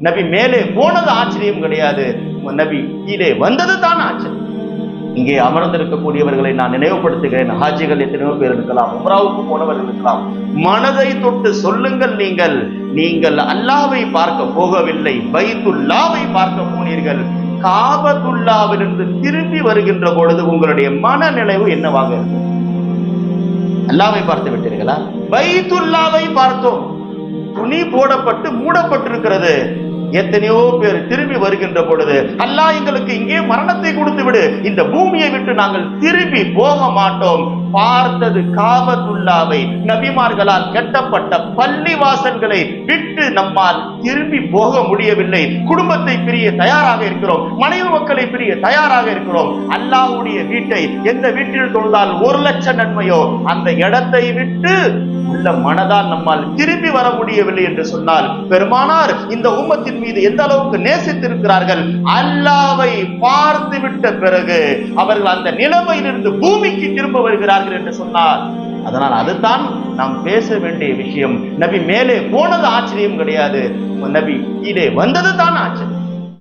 நபி மேலே போனது ஆச்சரியம் கிடையாது, நபி கீழே வந்தது தான் ஆச்சரியம். இங்கே அமர்ந்திருக்கக்கூடியவர்களை நான் நினைவுபடுத்துகிறேன். ஹாஜிகள் எத்தனையோ பேர் இருக்கலாம், உம்ராவுக்கு போனவர்கள் இருக்கலாம். மனதை தொட்டு சொல்லுங்கள், நீங்கள் அல்லாஹ்வை பார்க்க போகவில்லை, பைத்துல்லாவை பார்க்க போனீர்கள். காபத்துல்லாவிலிருந்து திரும்பி வருகின்ற பொழுது உங்களுடைய மனநிலைவு என்னவாக இருக்கு? அல்லாஹ்வை பார்த்து விட்டீர்களா? பைத்துல்லாவை பார்த்தோம், துணி போடப்பட்டு மூடப்பட்டிருக்கிறது. எத்தனையோ பேர் திரும்பி வருகின்ற பொழுது, அல்லாஹ் எங்களுக்கு இங்கே மரணத்தை கொடுத்து விடு, இந்த பூமியை விட்டு நாங்கள் திரும்பி போக மாட்டோம். பார்த்தது காபத்துல்லாவை, நபிமார்களால் கட்டப்பட்ட பள்ளி வாசல்களை விட்டு நம்மால் திரும்பி போக முடியவில்லை. குடும்பத்தை பிரிய தயாராக இருக்கிறோம், மனைவி மக்களை பிரிய தயாராக இருக்கிறோம். அல்லாஹ்வுடைய வீட்டை எந்த வீட்டில் தொழுதால் 1,00,000 நன்மையோ அந்த இடத்தை விட்டு உள்ள மனதால் நம்மால் திரும்பி வர முடியவில்லை என்று சொன்னால், பெருமானார் இந்த உம்மத்தின் மீது எந்த அளவுக்கு நேசித்திருக்கிறார்கள். அல்லாஹ்வை பார்த்து விட்ட பிறகு அவர்கள் அந்த நிலைமையிலிருந்து பூமிக்கு திரும்ப வருகிறார்கள் என்று சொன்னார். அதனால் அதுதான் நாம் பேச வேண்டிய விஷயம். நபி மேலே போனது ஆச்சரியம் கிடையாது, நபி கீழே வந்தது தான் ஆச்சரியம்.